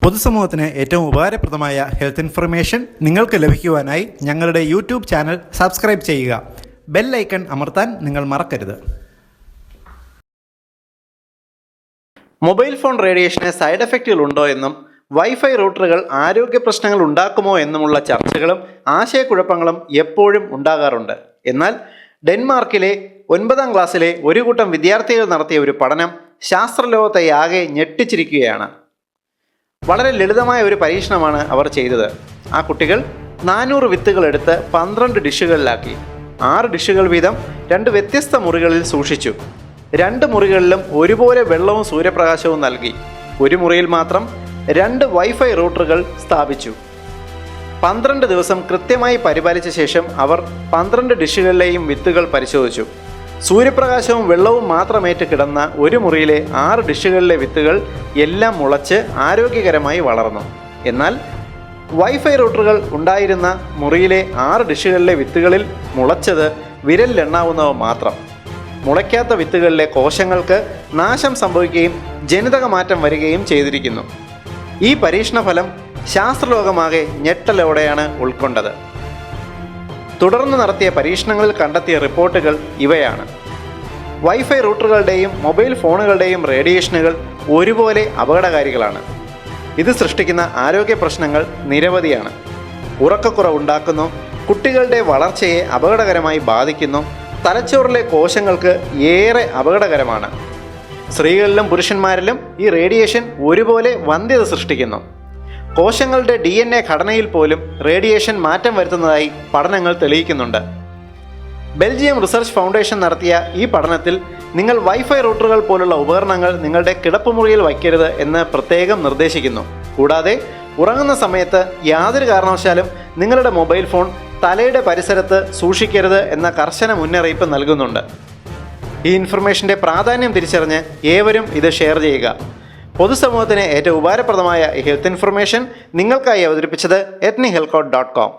പൊതുസമൂഹത്തിന് ഏറ്റവും ഉപകാരപ്രദമായ ഹെൽത്ത് ഇൻഫർമേഷൻ നിങ്ങൾക്ക് ലഭിക്കുവാനായി ഞങ്ങളുടെ യൂട്യൂബ് ചാനൽ സബ്സ്ക്രൈബ് ചെയ്യുക. ബെൽ ഐക്കൺ അമർത്താൻ നിങ്ങൾ മറക്കരുത്. മൊബൈൽ ഫോൺ റേഡിയേഷന് സൈഡ് എഫക്റ്റുകൾ ഉണ്ടോ എന്നും വൈഫൈ റൂട്ടറുകൾ ആരോഗ്യ പ്രശ്നങ്ങൾ ഉണ്ടാക്കുമോ എന്നുമുള്ള ചർച്ചകളും ആശയക്കുഴപ്പങ്ങളും എപ്പോഴും ഉണ്ടാകാറുണ്ട്. എന്നാൽ ഡെൻമാർക്കിലെ 9ാം ക്ലാസ്സിലെ ഒരു കൂട്ടം വിദ്യാർത്ഥികൾ നടത്തിയ ഒരു പഠനം ശാസ്ത്രലോകത്തെ ആകെ ഞെട്ടിച്ചിരിക്കുകയാണ്. വളരെ ലളിതമായ ഒരു പരീക്ഷണമാണ് അവർ ചെയ്തത്. ആ കുട്ടികൾ 400 വിത്തുകൾ എടുത്ത് 12 ഡിഷുകളിലാക്കി. 6 ഡിഷുകൾ വീതം 2 വ്യത്യസ്ത മുറികളിൽ സൂക്ഷിച്ചു. 2 മുറികളിലും ഒരുപോലെ വെള്ളവും സൂര്യപ്രകാശവും നൽകി. ഒരു മുറിയിൽ മാത്രം 2 വൈഫൈ റൂട്ടറുകൾ സ്ഥാപിച്ചു. 12 ദിവസം കൃത്യമായി പരിപാലിച്ച ശേഷം അവർ 12 ഡിഷുകളിലെയും വിത്തുകൾ പരിശോധിച്ചു. സൂര്യപ്രകാശവും വെള്ളവും മാത്രമേറ്റ് കിടന്ന ഒരു മുറിയിലെ 6 ഡിഷുകളിലെ വിത്തുകൾ എല്ലാം മുളച്ച് ആരോഗ്യകരമായി വളർന്നു. എന്നാൽ വൈഫൈ റൂട്ടറുകൾ ഉണ്ടായിരുന്ന മുറിയിലെ 6 ഡിഷുകളിലെ വിത്തുകളിൽ മുളച്ചത് വിരലിലെണ്ണാവുന്നവ മാത്രം. മുളയ്ക്കാത്ത വിത്തുകളിലെ കോശങ്ങൾക്ക് നാശം സംഭവിക്കുകയും ജനിതക മാറ്റം വരികയും ചെയ്തിരിക്കുന്നു. ഈ പരീക്ഷണ ഫലം ശാസ്ത്രലോകമാകെ ഞെട്ടലോടെയാണ് ഉൾക്കൊണ്ടത്. തുടർന്ന് നടത്തിയ പരീക്ഷണങ്ങളിൽ കണ്ടെത്തിയ റിപ്പോർട്ടുകൾ ഇവയാണ്. വൈഫൈ റൂട്ടറുകളുടെയും മൊബൈൽ ഫോണുകളുടെയും റേഡിയേഷനുകൾ ഒരുപോലെ അപകടകാരികളാണ്. ഇത് സൃഷ്ടിക്കുന്ന ആരോഗ്യ പ്രശ്നങ്ങൾ നിരവധിയാണ്. ഉറക്കക്കുറവുണ്ടാക്കുന്നു, കുട്ടികളുടെ വളർച്ചയെ അപകടകരമായി ബാധിക്കുന്നു, തലച്ചോറിലെ കോശങ്ങൾക്ക് ഏറെ അപകടകരമാണ്. സ്ത്രീകളിലും പുരുഷന്മാരിലും ഈ റേഡിയേഷൻ ഒരുപോലെ വന്ധ്യത സൃഷ്ടിക്കുന്നു. കോശങ്ങളുടെ DNA ഘടനയിൽ പോലും റേഡിയേഷൻ മാറ്റം വരുത്തുന്നതായി പഠനങ്ങൾ തെളിയിക്കുന്നുണ്ട്. ബെൽജിയം റിസർച്ച് ഫൗണ്ടേഷൻ നടത്തിയ ഈ പഠനത്തിൽ നിങ്ങൾ വൈഫൈ റൂട്ടറുകൾ പോലുള്ള ഉപകരണങ്ങൾ നിങ്ങളുടെ കിടപ്പുമുറിയിൽ വയ്ക്കരുത് എന്ന് പ്രത്യേകം നിർദ്ദേശിക്കുന്നു. കൂടാതെ ഉറങ്ങുന്ന സമയത്ത് യാതൊരു കാരണവശാലും നിങ്ങളുടെ മൊബൈൽ ഫോൺ തലയുടെ പരിസരത്ത് സൂക്ഷിക്കരുത് എന്ന കർശന മുന്നറിയിപ്പ് നൽകുന്നുണ്ട്. ഈ ഇൻഫർമേഷൻ്റെ പ്രാധാന്യം തിരിച്ചറിഞ്ഞ് ഏവരും ഇത് ഷെയർ ചെയ്യുക. പൊതുസമൂഹത്തിന് ഏറ്റവും ഉപകാരപ്രദമായ ഹെൽത്ത് ഇൻഫർമേഷൻ നിങ്ങൾക്കായി അവതരിപ്പിച്ചത് etnihealthcode.com.